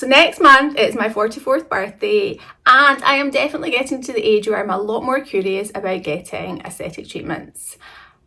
So next month it's my 44th birthday, and I am definitely getting to the age where I'm a lot more curious about getting aesthetic treatments.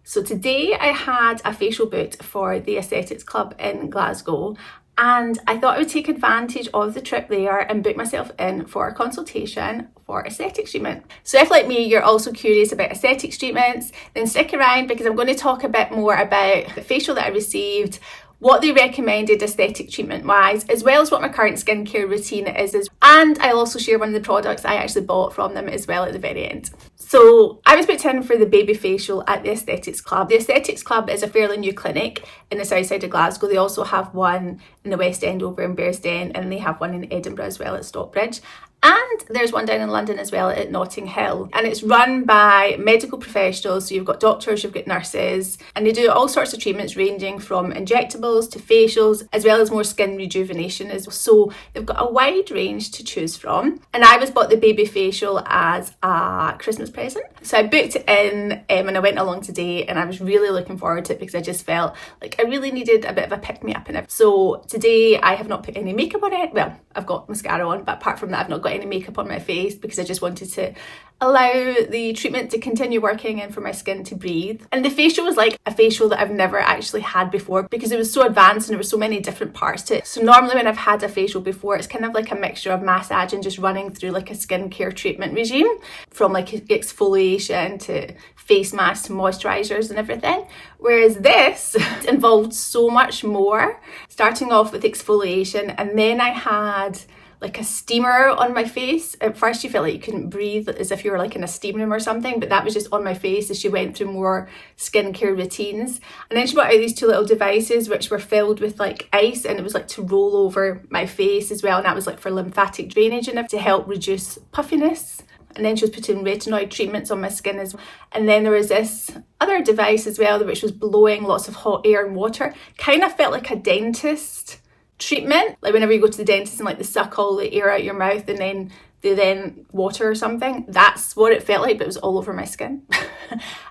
So today I had a facial booked for the Aesthetics Club in Glasgow, and I thought I would take advantage of the trip there and book myself in for a consultation for aesthetics treatment. So if, like me, you're also curious about aesthetics treatments, then stick around because I'm going to talk a bit more about the facial that I received, what they recommended aesthetic treatment wise, as well as what my current skincare routine is, and I'll also share one of the products I actually bought from them as well at the very end. So I was booked in for the baby facial at the Aesthetics Club. The Aesthetics Club is a fairly new clinic in the south side of Glasgow. They also have one in the West End over in Bearsden, and they have one in Edinburgh as well at Stockbridge. And there's one down in London as well at Notting Hill. And it's run by medical professionals. So you've got doctors, you've got nurses, and they do all sorts of treatments ranging from injectables to facials, as well as more skin rejuvenation as well. So they've got a wide range to choose from. And I was bought the baby facial as a Christmas present. So I booked it in and I went along today, and I was really looking forward to it because I just felt like I really needed a bit of a pick-me-up in it. So today I have not put any makeup on it. Well, I've got mascara on, but apart from that I've not got any makeup on my face because I just wanted to allow the treatment to continue working and for my skin to breathe. And the facial was like a facial that I've never actually had before because it was so advanced and there were so many different parts to it. So normally when I've had a facial before, it's kind of like a mixture of massage and just running through like a skincare treatment regime, from like exfoliation to face masks to moisturizers and everything. Whereas this involved so much more, starting off with exfoliation, and then I had like a steamer on my face. At first you felt like you couldn't breathe, as if you were like in a steam room or something, but that was just on my face as she went through more skincare routines. And then she brought out these two little devices which were filled with like ice, and it was like to roll over my face as well, and that was like for lymphatic drainage and to help reduce puffiness. And then she was putting retinoid treatments on my skin as well. And then there was this other device as well which was blowing lots of hot air and water. Kind of felt like a dentist treatment, like whenever you go to the dentist and like they suck all the air out your mouth and then they then water or something. That's what it felt like, but it was all over my skin.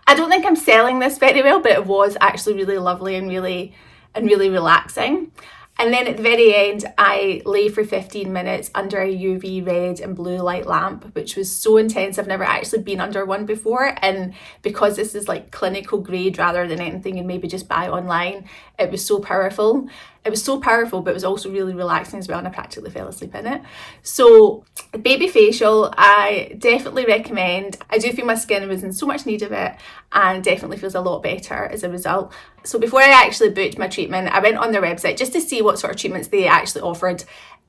I don't think I'm selling this very well, but it was actually really lovely and really relaxing. And then at the very end, I lay for 15 minutes under a UV red and blue light lamp, which was so intense. I've never actually been under one before. And because this is like clinical grade rather than anything you'd maybe just buy online, it was so powerful. It was so powerful, but it was also really relaxing as well, and I practically fell asleep in it. So baby facial, I definitely recommend. I do feel my skin was in so much need of it and definitely feels a lot better as a result. So before I actually booked my treatment, I went on their website just to see what sort of treatments they actually offered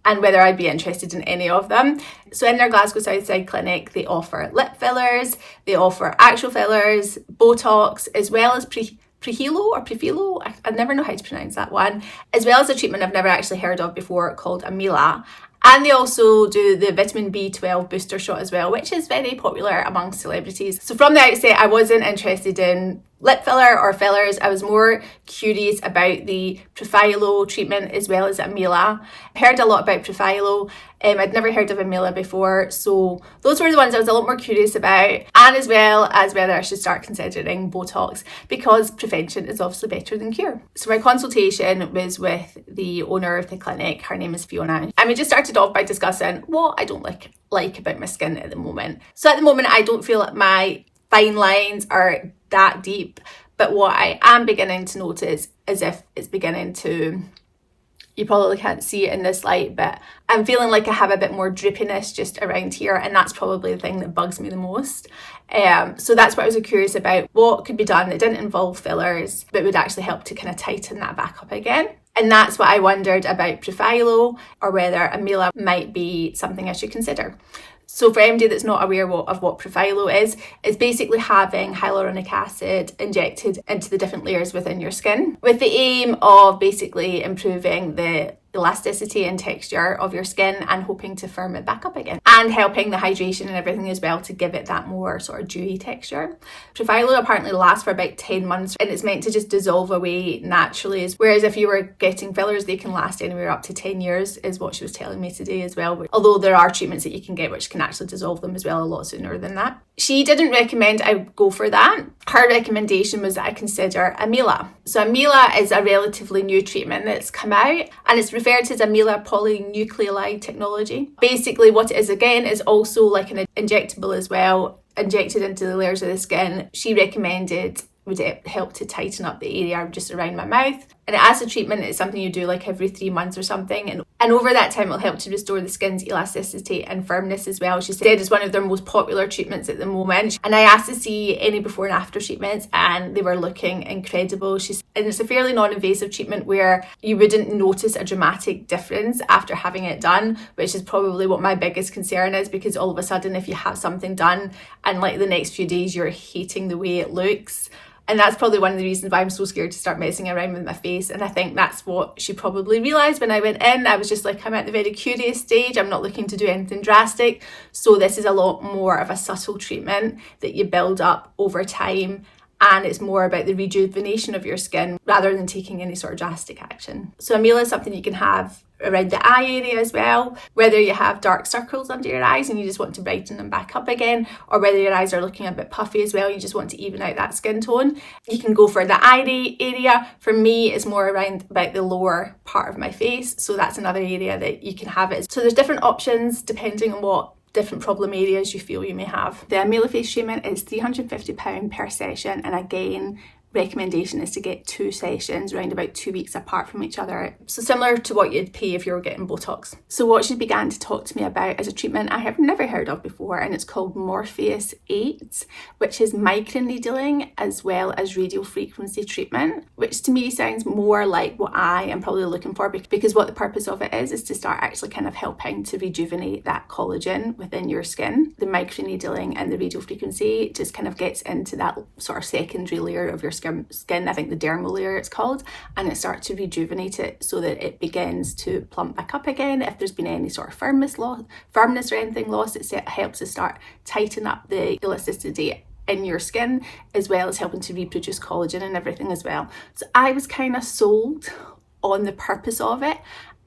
and whether I'd be interested in any of them. So in their Glasgow Southside clinic, they offer lip fillers, they offer actual fillers, Botox, as well as Prefilo, I never know how to pronounce that one, as well as a treatment I've never actually heard of before called Amila. And they also do the vitamin B12 booster shot as well, which is very popular among celebrities. So from the outset, I wasn't interested in lip filler or fillers. I was more curious about the Prefilo treatment as well as Amila. I heard a lot about Prefilo. I'd never heard of Amila before, so those were the ones I was a lot more curious about, and as well as whether I should start considering Botox, because prevention is obviously better than cure. So my consultation was with the owner of the clinic. Her name is Fiona, and we just started off by discussing what I don't like about my skin at the moment. So at the moment, I don't feel like my fine lines are that deep, but what I am beginning to notice is if it's beginning to, you probably can't see it in this light, but I'm feeling like I have a bit more drippiness just around here, and that's probably the thing that bugs me the most. So that's what I was curious about, what could be done that didn't involve fillers but would actually help to kind of tighten that back up again. And that's what I wondered about Prefilo, or whether Amila might be something I should consider. So for anybody that's not aware of what Prefilo is, it's basically having hyaluronic acid injected into the different layers within your skin, with the aim of basically improving the elasticity and texture of your skin and hoping to firm it back up again. and helping the hydration and everything as well to give it that more sort of dewy texture. Profhilo apparently lasts for about 10 months and it's meant to just dissolve away naturally, whereas if you were getting fillers they can last anywhere up to 10 years is what she was telling me today as well, although there are treatments that you can get which can actually dissolve them as well a lot sooner than that. She didn't recommend I go for that. Her recommendation was that I consider Amila. So Amila is a relatively new treatment that's come out and it's referred to as Amila polynucleolide technology. Basically what it is again is also like an injectable as well, injected into the layers of the skin. She recommended would it help to tighten up the area just around my mouth. And as a treatment, it's something you do like every 3 months or something. And over that time, it'll help to restore the skin's elasticity and firmness as well. She said it's one of their most popular treatments at the moment. And I asked to see any before and after treatments and they were looking incredible. And it's a fairly non-invasive treatment where you wouldn't notice a dramatic difference after having it done, which is probably what my biggest concern is, because all of a sudden, if you have something done and like the next few days, you're hating the way it looks. And that's probably one of the reasons why I'm so scared to start messing around with my face. And I think that's what she probably realised when I went in. I was just like, I'm at the very curious stage. I'm not looking to do anything drastic. So this is a lot more of a subtle treatment that you build up over time. And it's more about the rejuvenation of your skin rather than taking any sort of drastic action. So Amila is something you can have around the eye area as well, whether you have dark circles under your eyes and you just want to brighten them back up again, or whether your eyes are looking a bit puffy as well, you just want to even out that skin tone. You can go for the eye area. For me, it's more around about the lower part of my face, so that's another area that you can have it. So there's different options depending on what different problem areas you feel you may have. The Amila face treatment is £350 per session, and again, recommendation is to get 2 sessions around about 2 weeks apart from each other. So similar to what you'd pay if you were getting Botox. So what she began to talk to me about is a treatment I have never heard of before, and it's called Morpheus 8, which is microneedling as well as radio frequency treatment, which to me sounds more like what I am probably looking for, because what the purpose of it is to start actually kind of helping to rejuvenate that collagen within your skin. The microneedling and the radio frequency just kind of gets into that sort of secondary layer of your skin, I think the dermal layer it's called, and it starts to rejuvenate it so that it begins to plump back up again. If there's been any sort of firmness or anything lost, it helps to start tighten up the elasticity in your skin, as well as helping to reproduce collagen and everything as well. So I was kind of sold on the purpose of it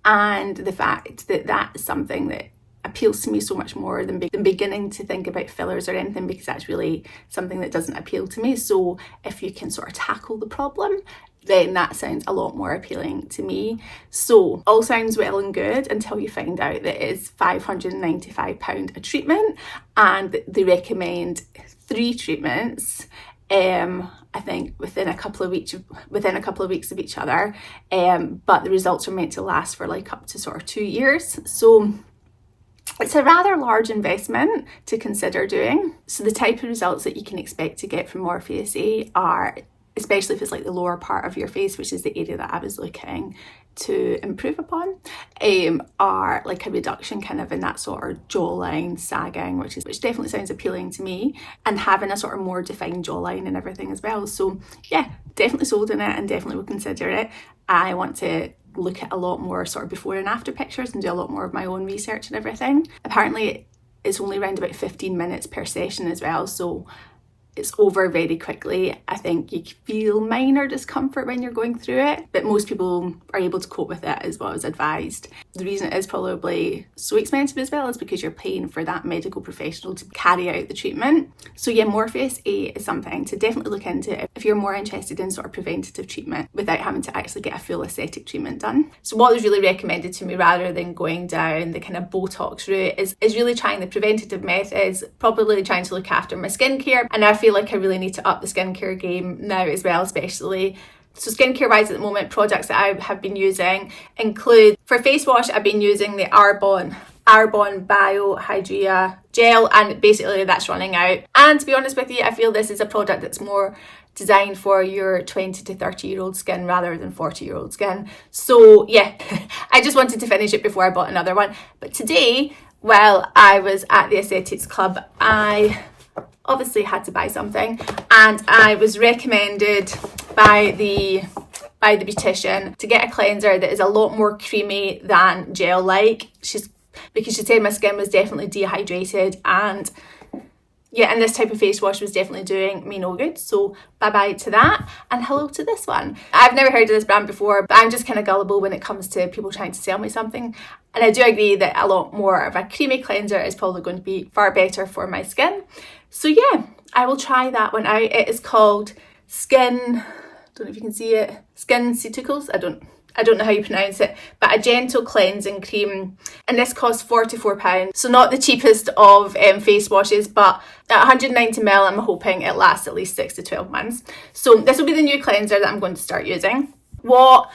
and the fact that that's something that appeals to me so much more than beginning to think about fillers or anything, because that's really something that doesn't appeal to me. So if you can sort of tackle the problem, then that sounds a lot more appealing to me. So all sounds well and good until you find out that it's £595 a treatment, and they recommend 3 treatments. I think within a couple of weeks of each other, but the results are meant to last for like up to sort of 2 years. So it's a rather large investment to consider doing. So the type of results that you can expect to get from Morpheus 8 are, especially if it's like the lower part of your face, which is the area that I was looking to improve upon, are like a reduction kind of in that sort of jawline sagging, which definitely sounds appealing to me, and having a sort of more defined jawline and everything as well. So yeah, definitely sold in it and definitely will consider it. I want to look at a lot more sort of before and after pictures and do a lot more of my own research and everything. Apparently it's only around about 15 minutes per session as well, so it's over very quickly. I think you feel minor discomfort when you're going through it, but most people are able to cope with it as well as advised. The reason it is probably so expensive as well is because you're paying for that medical professional to carry out the treatment. So yeah, Morpheus 8 is something to definitely look into if you're more interested in sort of preventative treatment without having to actually get a full aesthetic treatment done. So what was really recommended to me, rather than going down the kind of Botox route, is really trying the preventative methods, probably trying to look after my skincare. And I feel like I really need to up the skincare game now as well, especially. So skincare wise at the moment, products that I have been using include, for face wash, I've been using the Arbonne Bio Hydria gel, and basically that's running out. And to be honest with you, I feel this is a product that's more designed for your 20 to 30-year-old skin rather than 40-year-old skin. So yeah, I just wanted to finish it before I bought another one. But today, while I was at the Aesthetics Club, I obviously had to buy something, and I was recommended by the beautician to get a cleanser that is a lot more creamy than gel-like. She's because she said my skin was definitely dehydrated, and yeah, and this type of face wash was definitely doing me no good. So bye bye to that, and hello to this one. I've never heard of this brand before, but I'm just kind of gullible when it comes to people trying to sell me something. And I do agree that a lot more of a creamy cleanser is probably going to be far better for my skin. So yeah, I will try that one out. It is called Skin, don't know if you can see it, Skin Ceuticals. I don't know how you pronounce it, but a gentle cleansing cream, and this costs £44, so not the cheapest of face washes, but at 190ml I'm hoping it lasts at least 6 to 12 months. So this will be the new cleanser that I'm going to start using. What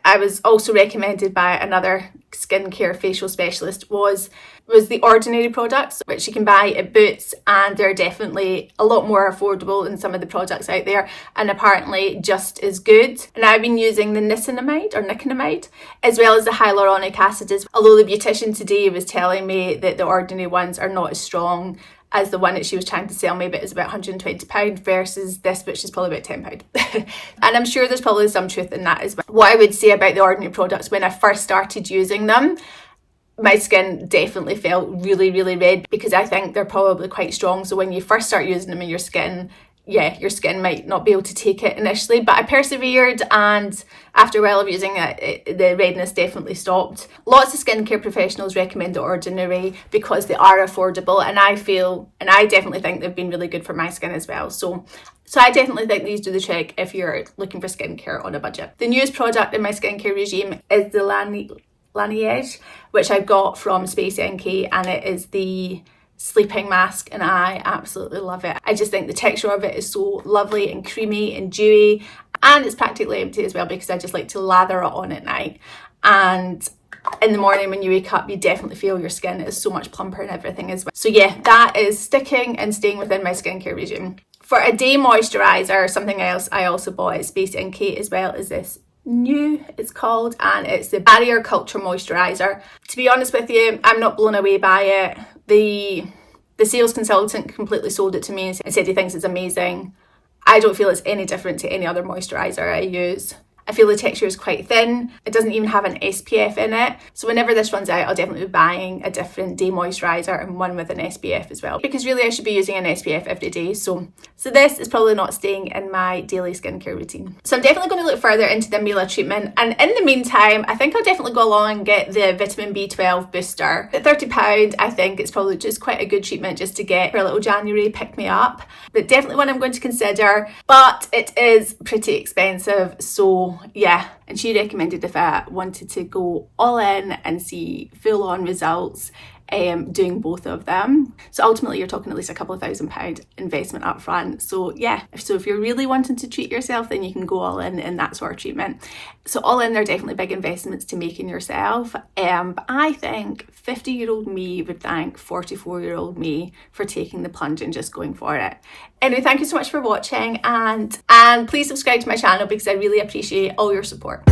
I was also recommended by another skincare facial specialist was the Ordinary products, which you can buy at Boots, and they're definitely a lot more affordable than some of the products out there, and apparently just as good. And I've been using the nicotinamide as well as the hyaluronic acid, although the beautician today was telling me that the Ordinary ones are not as strong as the one that she was trying to sell me, but it's about £120 versus this, which is probably about £10. And I'm sure there's probably some truth in that as well. What I would say about the Ordinary products, when I first started using them, my skin definitely felt really, really red, because I think they're probably quite strong. So when you first start using them in your skin, yeah, your skin might not be able to take it initially, but I persevered, and after a while of using it, the redness definitely stopped. Lots of skincare professionals recommend the Ordinary because they are affordable, and I definitely think they've been really good for my skin as well. So I definitely think these do the trick if you're looking for skincare on a budget. The newest product in my skincare regime is the Laneige, which I got from Space NK, and it is the sleeping mask, and I absolutely love it. I just think the texture of it is so lovely and creamy and dewy, and it's practically empty as well, because I just like to lather it on at night, and in the morning when you wake up you definitely feel your skin is so much plumper and everything as well. So yeah, that is sticking and staying within my skincare regime. For a day moisturiser, something else I also bought at Space NK as well is this New, it's called, and it's the Barrier Culture Moisturiser. To be honest with you, I'm not blown away by it. The sales consultant completely sold it to me and said he thinks it's amazing. I don't feel it's any different to any other moisturiser I use. I feel the texture is quite thin. It doesn't even have an SPF in it. So whenever this runs out, I'll definitely be buying a different day moisturiser and one with an SPF as well, because really I should be using an SPF every day. So this is probably not staying in my daily skincare routine. So I'm definitely going to look further into the Mila treatment. And in the meantime, I think I'll definitely go along and get the vitamin B12 booster. At £30, I think it's probably just quite a good treatment just to get for a little January pick me up. But definitely one I'm going to consider, but it is pretty expensive. So yeah, and she recommended if I wanted to go all in and see full-on results, doing both of them. So ultimately you're talking at least a couple of £1,000 investment up front. So yeah, so if you're really wanting to treat yourself, then you can go all in that sort of treatment. So all in, they're definitely big investments to make in yourself. But I think 50-year-old me would thank 44-year-old me for taking the plunge and just going for it. Anyway, thank you so much for watching, and please subscribe to my channel because I really appreciate all your support.